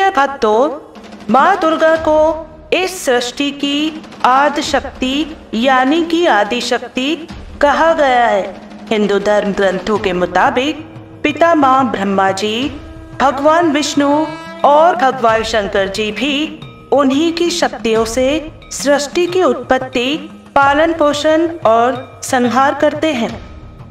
प्रिय भक्तों, माँ दुर्गा को इस सृष्टि की आदि शक्ति यानी कि आदि शक्ति कहा गया है। हिंदू धर्म ग्रंथों के मुताबिक पितामह ब्रह्मा जी, भगवान विष्णु और भगवान शंकर जी भी उन्हीं की शक्तियों से सृष्टि की उत्पत्ति, पालन पोषण और संहार करते हैं।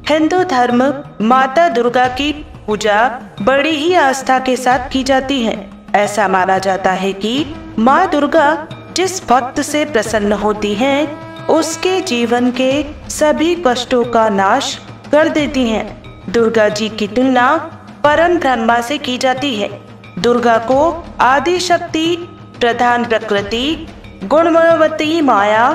हिंदू धर्म माता दुर्गा की पूजा बड़ी ही आस्था के साथ की जाती है। ऐसा माना जाता है कि माँ दुर्गा जिस भक्त से प्रसन्न होती हैं, उसके जीवन के सभी कष्टों का नाश कर देती हैं। दुर्गा जी की तुलना परम ब्रह्मा से की जाती है। दुर्गा को आदि शक्ति, प्रधान प्रकृति, गुणमयवती माया,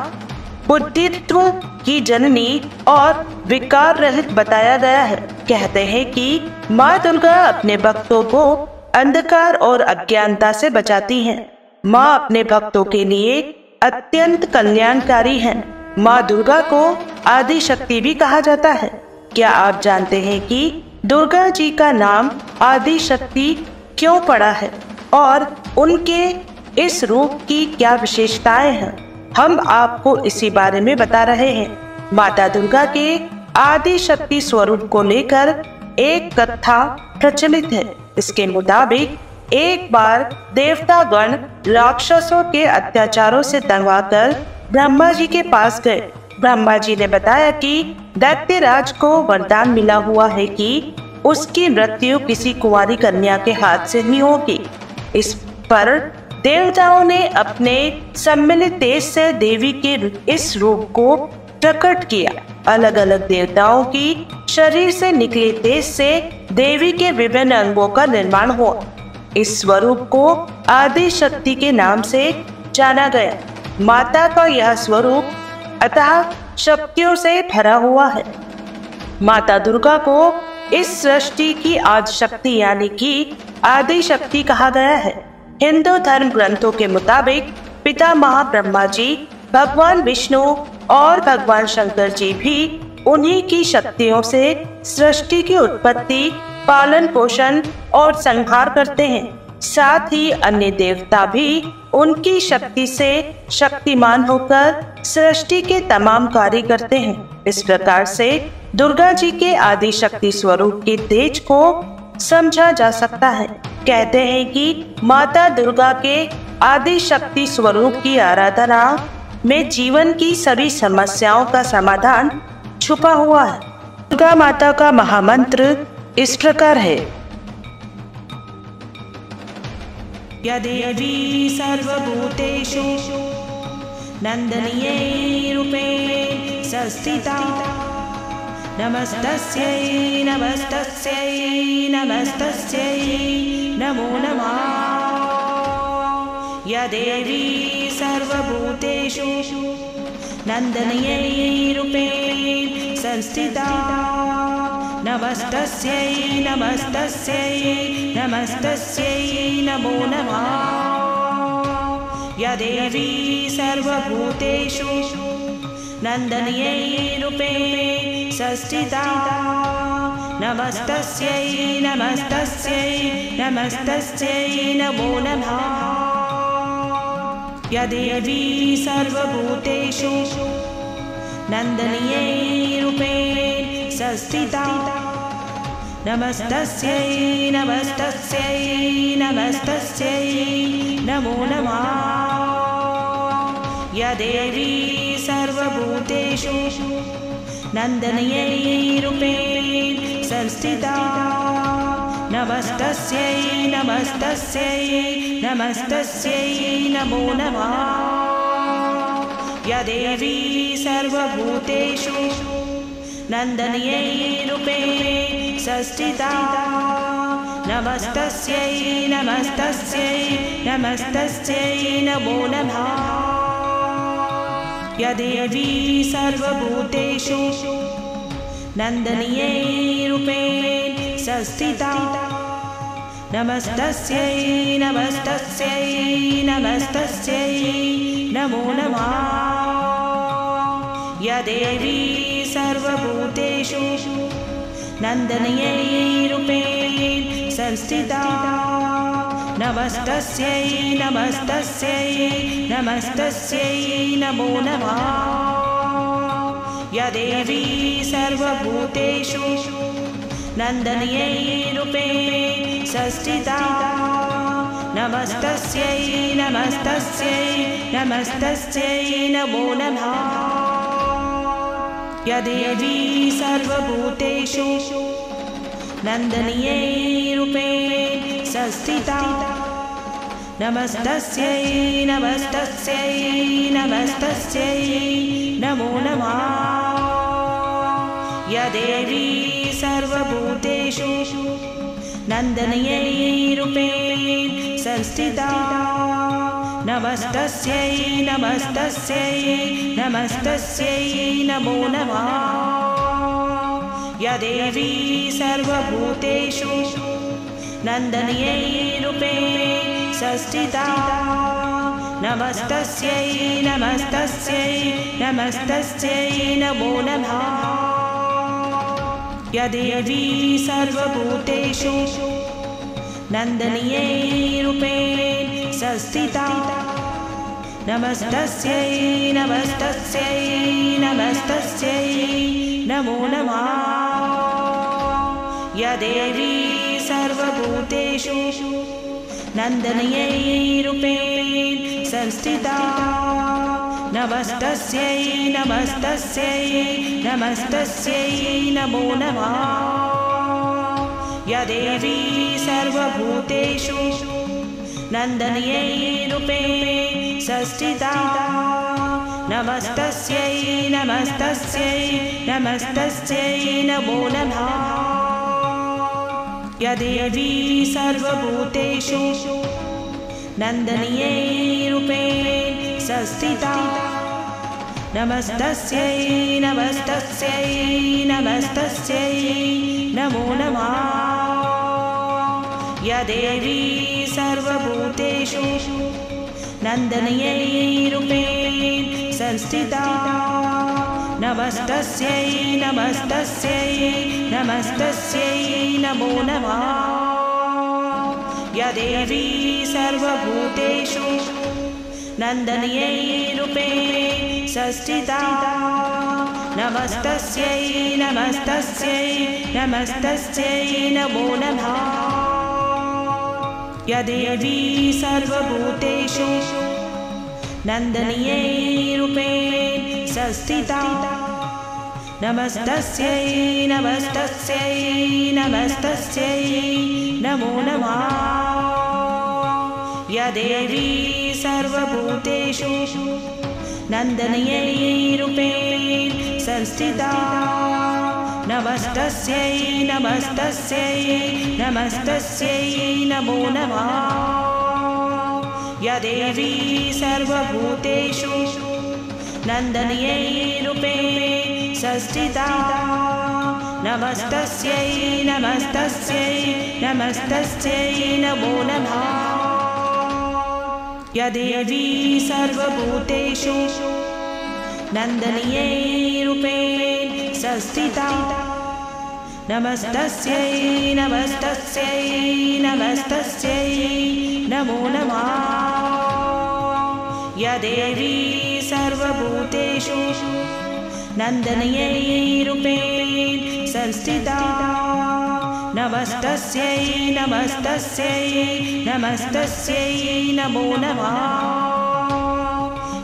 बुद्धित्व की जननी और विकार रहित बताया गया है। कहते हैं कि माँ दुर्गा अपने भक्तों को अंधकार और अज्ञानता से बचाती हैं। माँ अपने भक्तों के लिए अत्यंत कल्याणकारी हैं। माँ दुर्गा को आदि शक्ति भी कहा जाता है। क्या आप जानते हैं कि दुर्गा जी का नाम आदि शक्ति क्यों पड़ा है और उनके इस रूप की क्या विशेषताएं हैं? हम आपको इसी बारे में बता रहे हैं। माता दुर्गा के आदि शक्ति स्वरूप को लेकर एक कथा प्रचलित है। इसके मुताबिक एक बार देवतागण राक्षसों के अत्याचारों से दंगवाकर ब्रह्मा जी के पास गए। ब्रह्मा जी ने बताया कि दैत्यराज को वरदान मिला हुआ है कि उसकी मृत्यु किसी कुंवारी कन्या के हाथ से ही होगी। इस पर देवताओं ने अपने सम्मिलित तेज से देवी के इस रूप को प्रकट किया। अलग अलग देवताओं की शरीर से निकले तेज से देवी के विभिन्न अंगों का निर्माण हुआ। इस स्वरूप को आदि शक्ति के नाम से जाना गया। माता का यह स्वरूप अतः शक्तियों से भरा हुआ है। माता दुर्गा को इस सृष्टि की आदि शक्ति यानी कि आदि शक्ति कहा गया है। हिंदू धर्म ग्रंथों के मुताबिक पितामह ब्रह्मा जी, भगवान विष्णु और भगवान शंकर जी भी उन्हीं की शक्तियों से सृष्टि की उत्पत्ति, पालन पोषण और संहार करते हैं। साथ ही अन्य देवता भी उनकी शक्ति से शक्तिमान होकर सृष्टि के तमाम कार्य करते हैं। इस प्रकार से दुर्गा जी के आदि शक्ति स्वरूप के तेज को समझा जा सकता है। कहते हैं कि माता दुर्गा के आदि शक्ति स्वरूप की आराधना में जीवन की सभी समस्याओं का समाधान छुपा हुआ है। दुर्गा माता का महामंत्र इस प्रकार है। या देवी सर्वभूतेषु नंदनीये रूपे संस्थिता, नमस्तस्यै नमस्तस्यै नमस्तस्यै नमो नमः। या देवी सर्वभूतेषु नंदनीये रूपे संस्थिता, नमस्तस्यै नमस्तस्यै नमस्तस्यै नमो नमः। या देवी सर्वभूतेषु नंदनीये रूपे संस्थिता, नमस्तस्यै नमस्तस्यै नमस्तस्यै नमो नमः। या देवी सर्वभूतेषु नंदनीये रूपे संस्थिता, नमस्तस्यै नमस्तस्यै नमस्तस्यै नमो नमः। या देवी सर्वभूतेषु नंदनीये रूपे संस्थिता, नमस्तस्यै नमस्तस्यै नमस्तस्यै नमो नमः। या देवी सर्वभूतेषु नंदनीये रूपे संस्थिता, नमस्तस्यै नमस्तस्यै नमस्तस्यै नमो नमः। या देवी सर्वभूतेषु नंदनीये रूपे संस्थिता, नमस्तस्यै नमस्तस्यै नमस्तस्यै नमो नमः। या देवी सर्वभूतेषु नंदनीये रूपे संस्थिता, नमस्तस्यै नमस्तस्यै नमस्तस्यै नमो नमः। या देवी सर्वभूतेषु नन्दनीयै रूपेण संस्थिता नमस्तस्यै नमस्तस्यै नमस्तस्यै नमो नमः। या देवी सर्वभूतेषु नन्दनीयै रूपेण संस्थिता नमस्तस्यै नमस्तस्यै नमस्तस्यै नमो नमः। या देवी सर्वभूतेषु नन्दनीयै रूपेण संस्थिता नमस्तस्यै नमस्तस्यै नमस्तस्यै नमो नमः। या देवी सर्वभूतेषु नन्दनीयै रूपेण संस्थिता नमस्तस्यै नमस्तस्यै नमस्तस्यै नमो नमः। या देवी सर्वभूतेषु नन्दनीयै रूपेण संस्थिता नमस्तस्यै नमस्तस्यै नमस्तस्यै नमो नमः। या देवी सर्वभूतेषु नन्दनीयै रूपेण संस्थिता नमस्तस्यै नमस्तस्यै नमस्तस्यै नमो नमः। या देवी सर्वभूतेषु नन्दनीयै रूपेण संस्थिता नमस्तस्यै नमस्तस्यै नमस्तस्यै नमो नमः। या देवी सर्वभूतेषु नन्दनीयै रूपेण संस्थिता नमस्तस्यै नमस्तस्यै नमस्तस्यै नमो नमः। या देवी सर्वभूतेषु नन्दनीयै रूपेण संस्थिता नमस्तस्यै नमस्तस्यै नमस्तस्यै नमो नमः। या देवी सर्वभूतेषु नन्दनीयै रूपेण संस्थिता नमस्तस्यै नमस्तस्यै नमस्तस्यै नमो नमः। या देवी सर्वभूतेषु नन्दनीयै रूपेण संस्थिता नमस्तस्यै नमस्तस्यै नमस्तस्यै नमो नमः। या देवी सर्वभूतेषु नन्दनीयै रूपेण संस्थिता नमस्तस्यै नमस्तस्यै नमस्तस्यै नमो नमः। या देवी सर्वभूतेषु नन्दनीयै रूपेण संस्थिता नमस्तस्यै नमस्तस्यै नमस्तस्यै नमो नमः। या देवी सर्वभूतेषु नन्दनीयै रूपेण संस्थिता नमस्तस्यै नमस्तस्यै नमस्तस्यै नमो नमः। या देवी सर्वभूतेषु नन्दनीयै रूपेण संस्थिता नमस्तस्यै नमस्तस्यै नमस्तस्यै नमो नमः।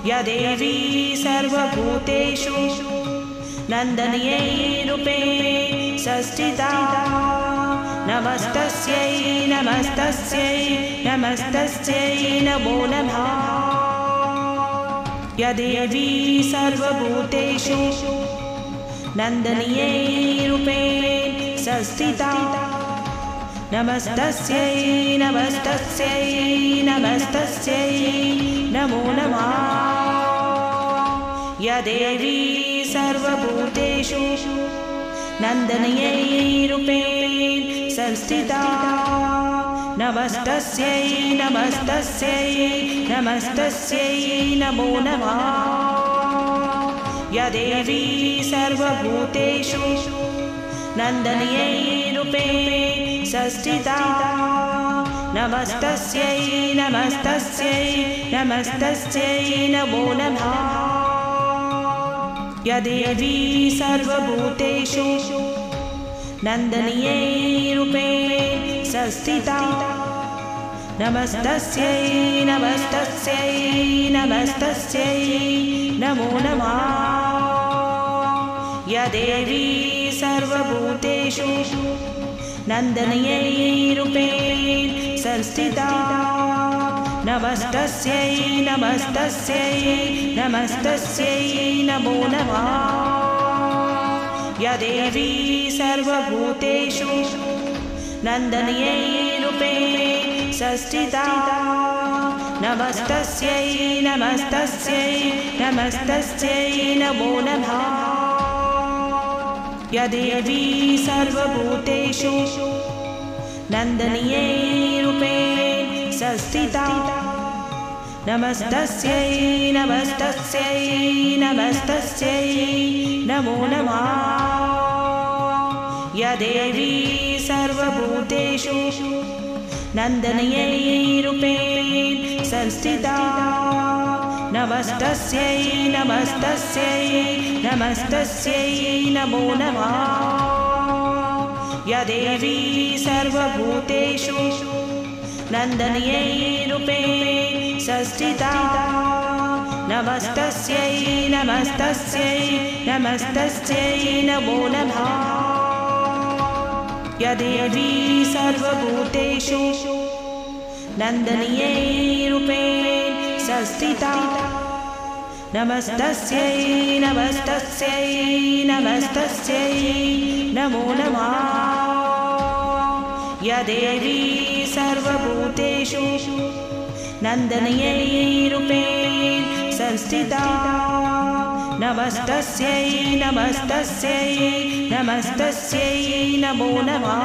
या देवी सर्वभूतेषु नन्दनीयै रूपेण संस्थिता नमस्तस्यै नमस्तस्यै नमस्तस्यै नमो नमः। या देवी सर्वभूतेषु नन्दनीयै रूपेण संस्थिता नमस्तस्यै नमस्तस्यै नमस्तस्यै नमो नमः। या देवी सर्वभूतेषु नन्दनीयै रूपेण संस्थिता नमस्तस्यै नमस्तस्यै नमस्तस्यै नमो नमः। या देवी सर्वभूतेषु नन्दन्यै रूपेण संस्थिता नमस्तस्यै नमस्तस्यै नमस्तस्यै नमो नमः या देवी सर्वभूतेषु नन्दन्यै रूपेण संस्थिता नमस्तस्यै नमस्तस्यै नमस्तस्यै नमो नमः या देवी सर्वभूतेषु नन्दन्यै रूपेण संस्थिता नमस्तस्यै नमस्तस्यै नमस्तस्यै नमो नमः या देवी सर्वभूतेषु नन्दन्यै रूपेण संस्थिता नमस्तस्यै नमस्तस्यै नमस्तस्यै नमो नमः या देवी सर्वभूतेषु नन्दन्यै रूपेण संस्थिता नमस्तस्यै नमस्तस्यै नमस्तस्यै नमो नमः या देवी सर्वभूतेषु नन्दन्यै रूपेण संस्थिता नमस्तस्यै नमस्तस्यै नमस्तस्यै नमो नमः या देवी सर्वभूतेषु नन्दन्यै रूपेण संस्थिता नमस्तस्यै नमस्तस्यै नमस्तस्यै नमो नमः या देवी सर्वभूतेषु नन्दन्यै रूपेण संस्थिता नमस्तस्यै नमस्तस्यै नमस्तस्यै नमो नमः या देवी सर्वभूतेषु नन्दन्यै रूपेण संस्थिता नमस्तस्यै नमस्तस्यै नमस्तस्यै नमो नमः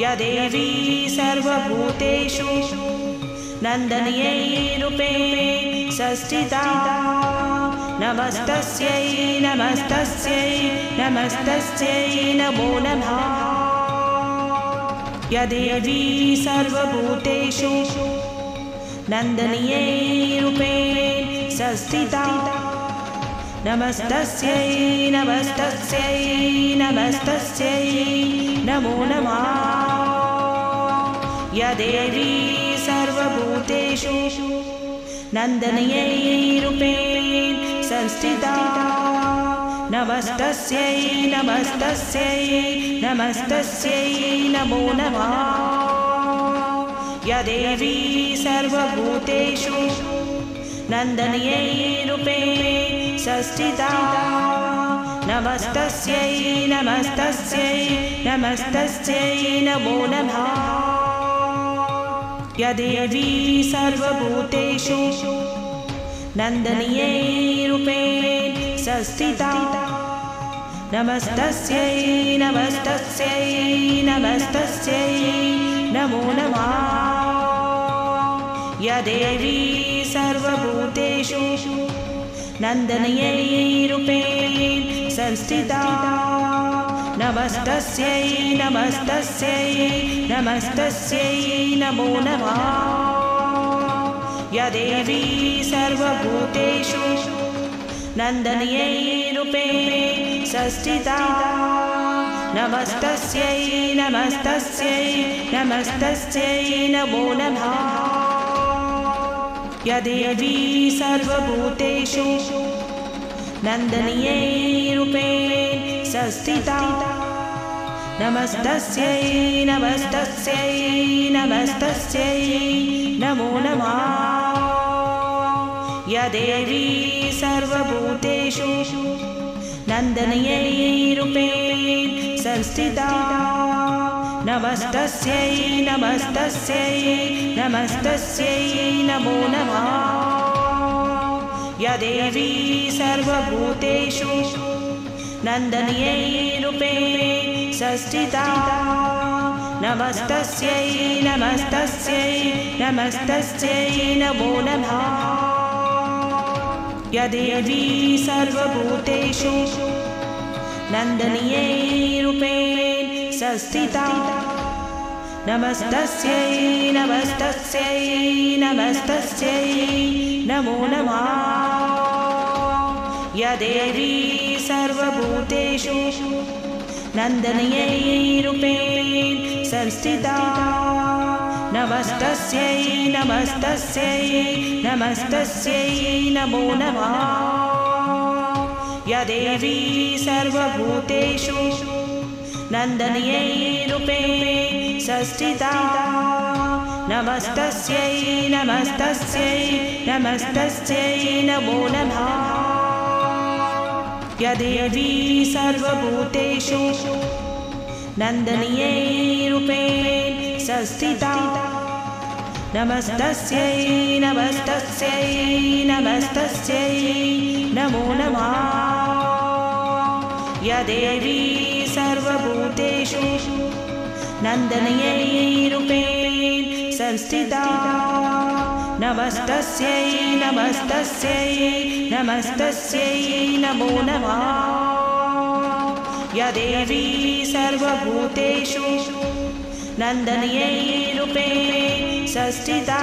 या देवी सर्वभूतेषु नन्दन्यै रूपेण संस्थिता नमस्तस्यै नमस्तस्यै नमस्तस्यै नमो नमः या देवी सर्वभूतेषु नन्दन्यै रूपेण संस्थिता नमस्तस्यै नमस्तस्यै नमस्तस्यै नमो नमः या देवी सर्वभूतेषु नन्दन्यै रूपेण संस्थिता नमस्तस्यै नमस्तस्यै नमस्तस्यै नमो नमः या देवी सर्वभूतेषु नन्दन्यै रूपेण संस्थिता नमस्तस्यै नमस्तस्यै नमस्तस्यै नमो नमः या देवी सर्वभूतेषु नन्दन्यै रूपेण संस्थिता नमस्तस्यै नमस्तस्यै नमस्तस्यै नमो नमः या देवी सर्वभूतेषु नन्दन्यै रूपेण संस्थिता नमस्तस्यै नमस्तस्यै नमस्तस्यै नमो नमः या देवी सर्वभूतेषु नन्दन्यै रूपेण संस्थिता नमस्तस्यै नमस्तस्यै नमस्तस्यै नमो नमः या देवी सर्वभूतेषु नन्दन्यै रूपेण संस्थिता नमस्तस्यै नमस्तस्यै नमस्तस्यै नमो नमः या देवी सर्वभूतेषु नन्दन्यै रूपेण संस्थिता नमस्तस्यै नमस्तस्यै नमस्तस्यै नमो नमः या देवी सर्वभूतेषु नन्दन्यै रूपेण संस्थिता नमस्तस्यै नमस्तस्यै नमस्तस्यै नमो नमः या देवी सर्वभूतेषु नन्दनीयै रूपेण संस्थिता नमस्तस्यै नमस्तस्यै नमस्तस्यै नमो नमः या देवी सर्वभूतेषु नन्दनीयै रूपेण संस्थिता नमस्तस्यै नमस्तस्यै नमस्तस्यै नमो नमः या देवी सर्वभूतेषु नन्दनीयै रूपेण संस्थिता नमस्तस्यै नमस्तस्यै नमस्तस्यै नमो नमः या देवी सर्वभूतेषु नन्दनीयै रूपेण संस्थिता नमस्तस्यै नमस्तस्यै नमस्तस्यै नमो नमः या देवी सर्वभूतेषु नन्दनीयै रूपेण संस्थिता नमस्तस्यै नमस्तस्यै नमस्तस्यै नमो नमः या देवी सर्वभूतेषु नन्दनीयै रूपेण संस्थिता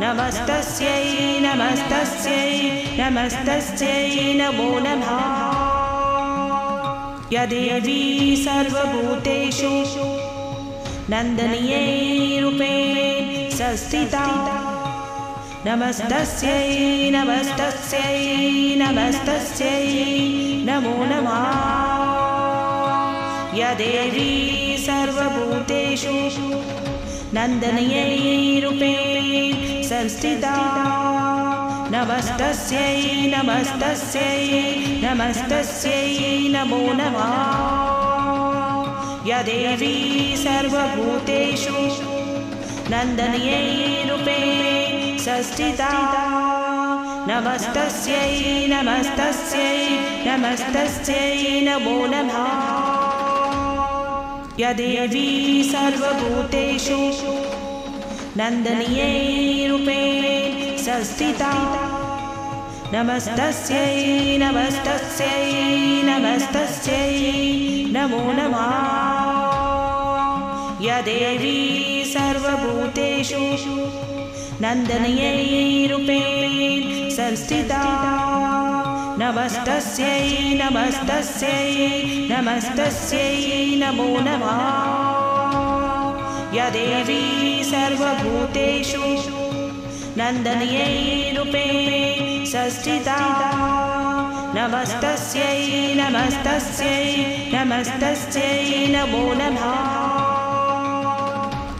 नमस्तस्यै नमस्तस्यै नमस्तस्यै नमो नमः या देवी सर्वभूतेषु नन्दनीयै रूपेण संस्थिता नमस्तस्यै नमस्तस्यै नमस्तस्यै नमो नमः या देवी सर्वभूतेषु नन्दनीयै रूपेण संस्थिता नमस्तस्यै नमस्तस्यै नमस्तस्यै नमो नमः या देवी सर्वभूतेषु नन्दनीयै रूपेण संस्थिता नमस्तस्यै नमस्तस्यै नमस्तस्यै नमो नमः या देवी सर्वभूतेषु नन्दनीयै रूपेण संस्थिता नमस्तस्यै नमस्तस्यै नमस्तस्यै नमो नमः या देवी सर्वभूतेषु नन्दनीयै रूपेण संस्थिता नमस्तस्यै नमस्तस्यै नमस्तस्यै नमो नमः या देवी सर्वभूतेषु नन्दनीयै रूपेण संस्थिता नमस्तस्यै नमस्तस्यै नमस्तस्यै नमो नमः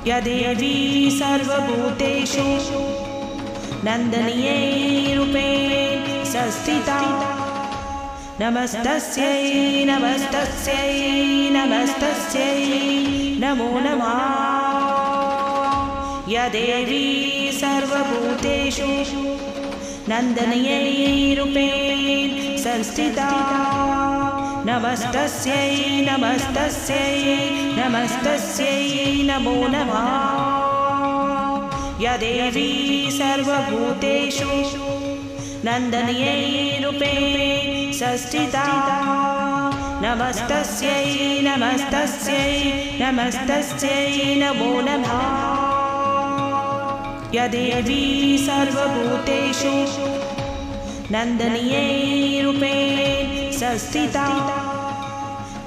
या देवी सर्वभूतेषु नन्दनीयै रूपेण संस्थिता नमस्तस्यै नमस्तस्यै नमस्तस्यै नमो नमः या देवी सर्वभूतेषु नन्दनीयै रूपेण संस्थिता नमस्तस्यै नमस्तस्यै नमस्तस्यै नमो नमः या देवी सर्वभूतेषु नन्दनीयै रूपेण संस्थिता नमस्तस्यै नमस्तस्यै नमस्तस्यै नमो नमः या देवी सर्वभूतेषु नन्दनीयै रूपेण संस्थिता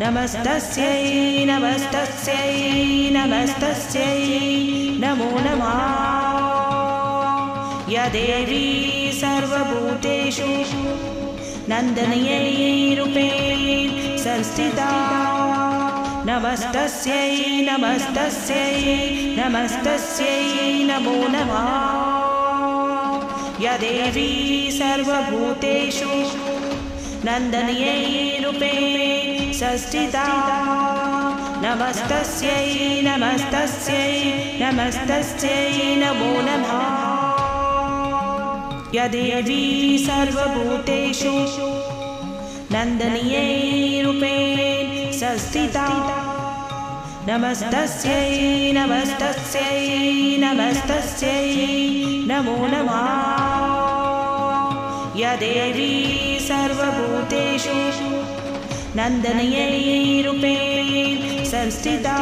नमस्तस्यै नमस्तस्यै नमस्तस्यै नमो नमः या देवी सर्वभूतेषु नन्दनीयै रूपेण संस्थिता नमस्तस्यै नमस्तस्यै नमस्तस्यै नमो नमः या देवी सर्वभूतेषु नन्दनीयै रूपेण संस्थिता नमस्तस्यै नमस्तस्यै नमस्तस्यै नमो नमः या देवी सर्वभूतेषु नन्दनीयै रूपेण संस्थिता नमस्तस्यै नमस्तस्यै नमस्तस्यै नमो नमः या देवी सर्वभूतेषु नन्दन्यै रूपेण संस्थिता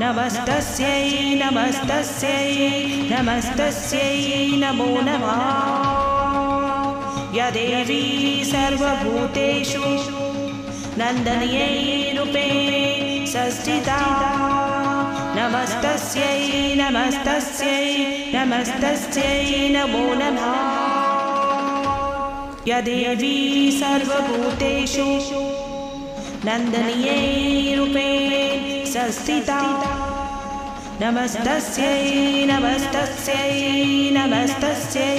नमस्तस्यै नमस्तस्यै नमस्तस्यै नमो नमः या देवी सर्वभूतेषु नन्दन्यै रूपेण संस्थिता नमस्तस्यै नमस्तस्यै नमस्तस्यै नमो नमः या देवी सर्वभूतेषु नन्दन्यै रूपेण संस्थिता नमस्तस्यै नमस्तस्यै नमस्तस्यै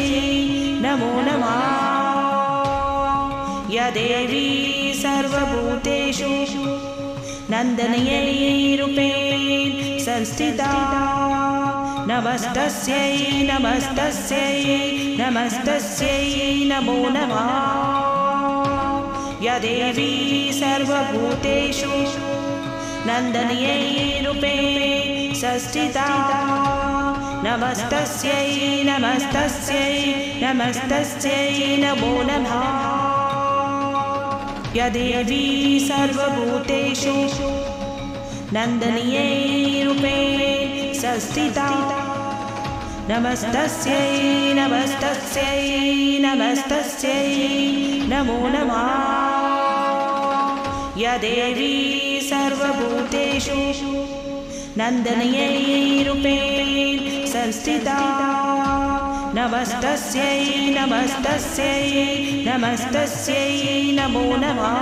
नमो नमः या देवी सर्वभूतेषु नन्दन्यै रूपेण संस्थिता नमस्तस्यै नमस्तस्यै नमस्तस्यै नमो नमः या देवी सर्वभूतेषु नन्दन्यै रूपेण संस्थिता नमस्तस्यै नमस्तस्यै नमस्तस्यै नमो नमः या देवी सर्वभूतेषु नन्दन्यै रूपेण संस्थिता नमस्तस्यै नमस्तस्यै नमस्तस्यै नमो नमः या देवी सर्वभूतेषु नन्दन्यै रूपेण संस्थिता नमस्तस्यै नमस्तस्यै नमस्तस्यै नमो नमः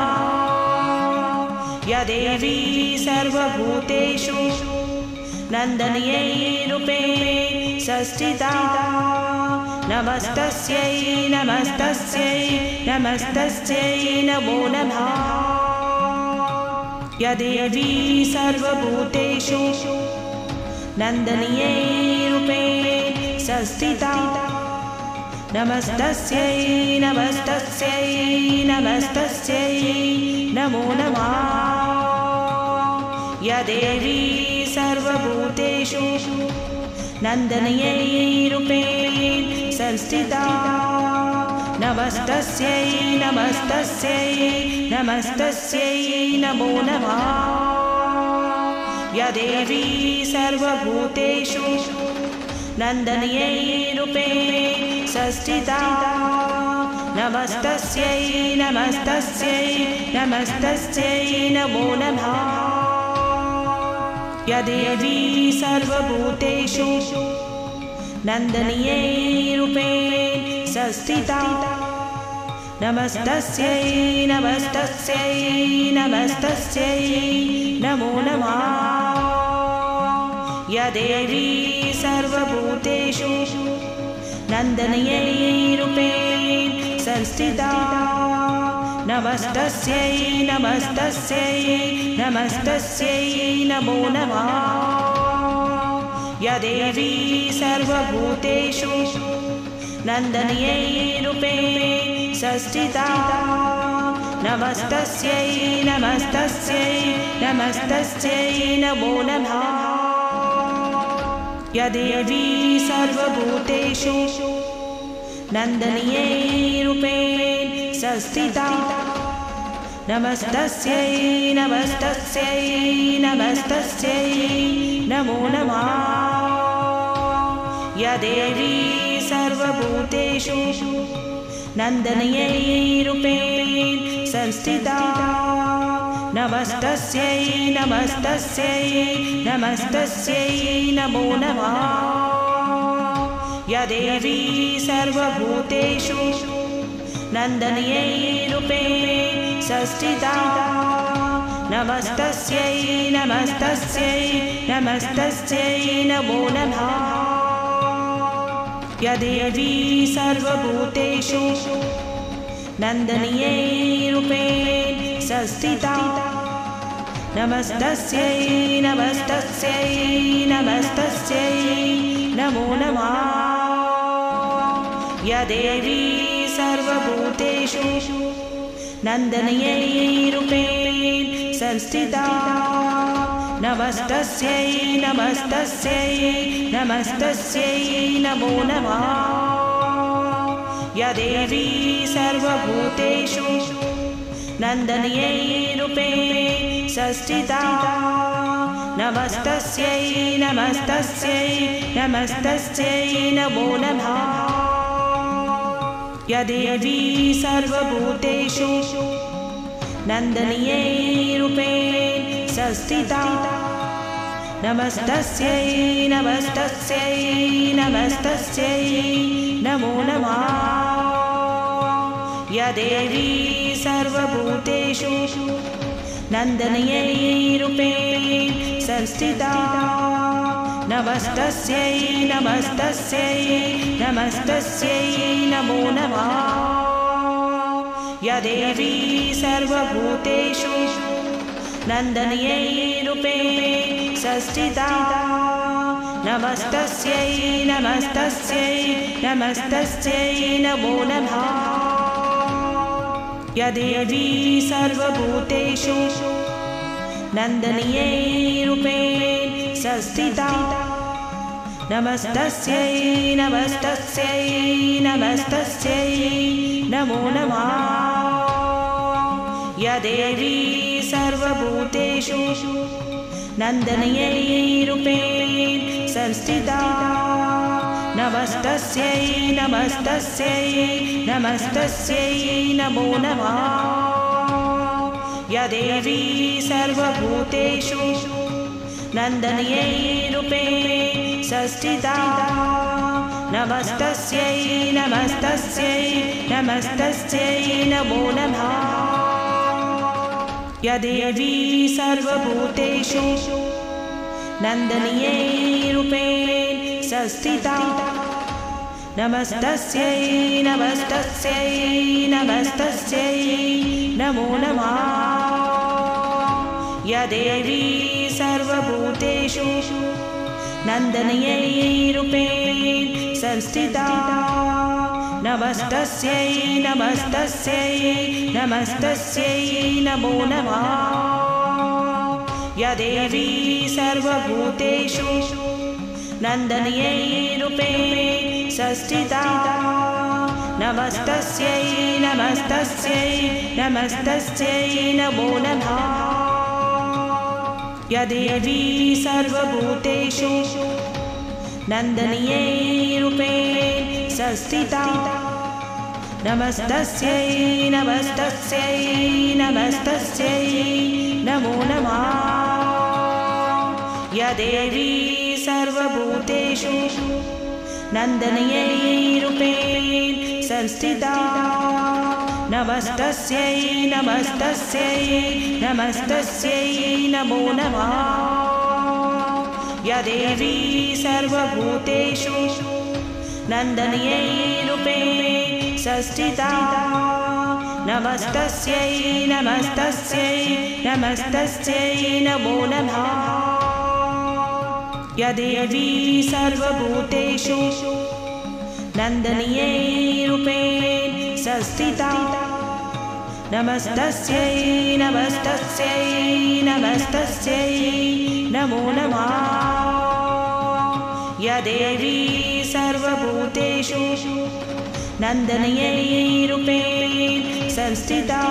या देवी सर्वभूतेषु नन्दन्यै रूपेण संस्थिता नमस्तस्यै नमस्तस्यै नमस्तस्यै नमो नमः या देवी सर्वभूतेषु नन्दन्यै रूपेण संस्थिता नमस्तस्यै नमस्तस्यै नमस्तस्यै नमो नमः या देवी सर्वभूतेषु नन्दन्यै रूपेण संस्थिता नमस्तस्यै नमस्तस्यै नमस्तस्यै नमो नमः या देवी सर्वभूतेषु नन्दन्यै रूपेण संस्थिता नमस्तस्यै नमस्तस्यै नमस्तस्यै नमो नमः या देवी सर्वभूतेषु नन्दन्यै रूपेण संस्थिता नमस्तस्यै नमस्तस्यै नमस्तस्यै नमो नमः या देवी सर्वभूतेषु नन्दन्यै रूपेण संस्थिता नमस्तस्यै नमस्तस्यै नमस्तस्यै नमो नमः या देवी सर्वभूतेषु नन्दन्यै रूपेण संस्थिता नमस्तस्यै नमस्तस्यै नमस्तस्यै नमो नमः या देवी सर्वभूतेषु नन्दन्यै रूपेण संस्थिता नमस्तस्यै नमस्तस्यै नमस्तस्यै नमो नमः या देवी सर्वभूतेषु नन्दन्यै रूपेण संस्थिता नमस्तस्यै नमस्तस्यै नमस्तस्यै नमो नमः या देवी सर्वभूतेषु नन्दन्यै रूपेण संस्थिता नमस्तस्यै नमस्तस्यै नमस्तस्यै नमो नमः या देवी सर्वभूतेषु नन्दन्यै रूपेण संस्थिता नमस्तस्यै नमस्तस्यै नमस्तस्यै नमो नमः या देवी सर्वभूतेषु नन्दन्यै रूपेण संस्थिता नमस्तस्यै नमस्तस्यै नमस्तस्यै नमो नमः या देवी सर्वभूतेषु नन्दन्यै रूपेण संस्थिता नमस्तस्यै नमस्तस्यै नमस्तस्यै नमो नमः या देवी सर्वभूतेषु नन्दन्यै रूपेण संस्थिता नमस्तस्यै नमस्तस्यै नमस्तस्यै नमो नमः या देवी सर्वभूतेषु नन्दन्यै रूपेण संस्थिता नमस्तस्यै नमस्तस्यै नमस्तस्यै नमो नमः या देवी सर्वभूतेषु नन्दन्यै रूपेण संस्थिता नमस्तस्यै नमस्तस्यै नमस्तस्यै नमो नमः या देवी सर्वभूतेषु नन्दन्यै रूपेण संस्थिता नमस्तस्यै नमस्तस्यै नमस्तस्यै नमो नमः या देवी सर्वभूतेषु नन्दन्यै रूपेण संस्थिता नमस्तस्यै नमस्तस्यै नमस्तस्यै नमो नमः या देवी सर्वभूतेषु नन्दन्यै रूपेण संस्थिता नमस्तस्यै नमस्तस्यै नमस्तस्यै नमो नमः या देवी सर्वभूतेषु नन्दन्यै रूपेण संस्थिता नमस्तस्यै नमस्तस्यै नमस्तस्यै नमो नमः या देवी सर्वभूतेषु नन्दन्यै रूपेण संस्थिता नमस्तस्यै नमस्तस्यै नमस्तस्यै नमो नमः या देवी सर्वभूतेषु नन्दन्यै रूपेण संस्थिता नमस्तस्यै नमस्तस्यै नमस्तस्यै नमो नमः या देवी सर्वभूतेषु नन्दन्यै रूपेण संस्थिता नमस्तस्यै नमस्तस्यै नमस्तस्यै नमो नमः या देवी सर्वभूतेषु नन्दन्यै रूपेण संस्थिता नमस्तस्यै नमस्तस्यै नमस्तस्यै नमो नमः या देवी सर्वभूतेषु नन्दन्यै रूपेण संस्थिता नमस्तस्यै नमस्तस्यै नमस्तस्यै नमो नमः या देवी सर्वभूतेषु नन्दन्यै रूपेण संस्थिता नमस्तस्यै नमस्तस्यै नमस्तस्यै नमो नमः या देवी सर्वभूतेषु नन्दन्यै रूपेण संस्थिता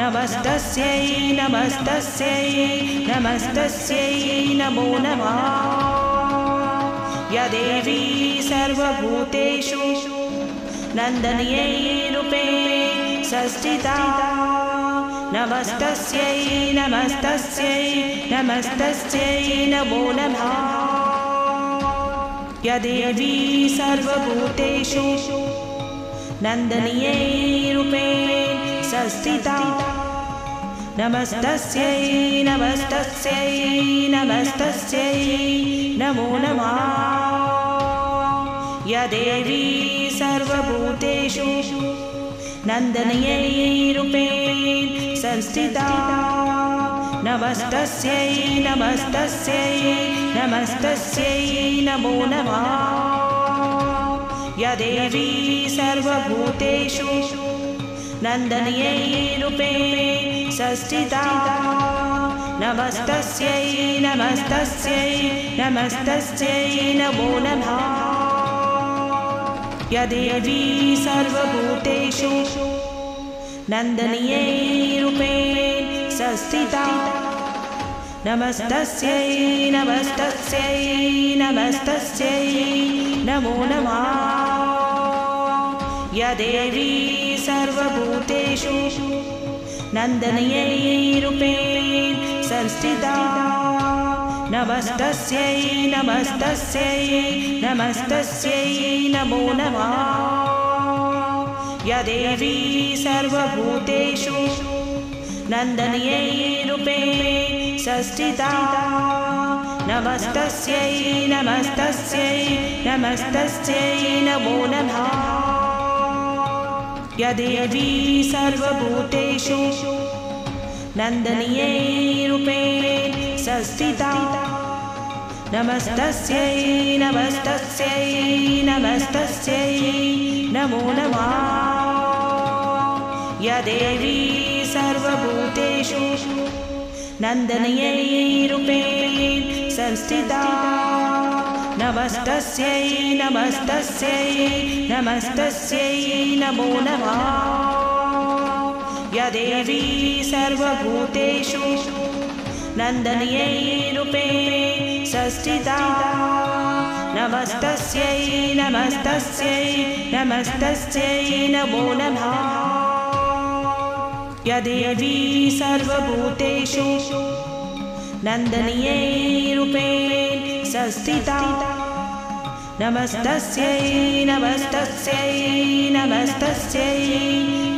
नमस्तस्यै नमस्तस्यै नमस्तस्यै नमो नमः या देवी सर्वभूतेषु नन्दन्यै रूपेण संस्थिता नमस्तस्यै नमस्तस्यै नमस्तस्यै नमो नमः या देवी सर्वभूतेषु नन्दन्यै रूपेण संस्थिता नमस्तस्यै नमस्तस्यै नमस्तस्यै नमो नमः या देवी सर्वभूतेषु नन्दन्यै रूपेण संस्थिता नमस्तस्यै नमस्तस्यै नमस्तस्यै नमो नमः या देवी सर्वभूतेषु नन्दन्यै रूपेण संस्थिता नमस्तस्यै नमस्तस्यै नमस्तस्यै नमो नमः या देवी सर्वभूतेषु नन्दनीयै रूपेण संस्थिता नमस्तस्यै नमस्तस्यै नमस्तस्यै नमो नमः या देवी सर्वभूतेषु नन्दनीयै रूपेण संस्थिता नमस्तस्यै नमस्तस्यै नमस्तस्यै नमो नमः या देवी सर्वभूतेषु नन्दनीयै रूपेण संस्थिता नमस्तस्यै नमस्तस्यै नमस्तस्यै नमो नमः या देवी सर्वभूतेषु नन्दनीयै रूपेण संस्थिता नमस्तस्यै नमस्तस्यै नमस्तस्यै नमो नमः या देवी सर्वभूतेषु नन्दनीयै रूपेण संस्थिता नमस्तस्यै नमस्तस्यै नमस्तस्यै नमो नमः या देवी सर्वभूतेषु नन्दनीयै रूपेण संस्थिता नमस्तस्यै नमस्तस्यै नमस्तस्यै नमो नमः या देवी सर्वभूतेषु नन्दनीयै रूपेण संस्थिता नमस्तस्यै नमस्तस्यै नमस्तस्यै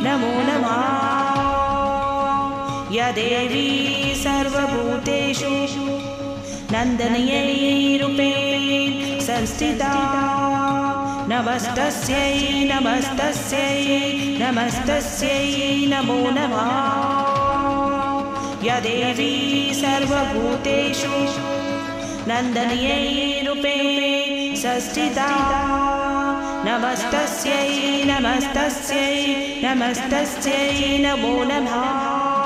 नमो नमः या देवी सर्वभूतेषु नन्दनीयै रूपेण संस्थिता नमस्तस्यै नमस्तस्यै नमस्तस्यै नमो नमः या देवी सर्वभूतेषु नन्दनीयै रूपेण संस्थिता नमस्तस्यै नमस्तस्यै नमस्तस्यै नमो नमः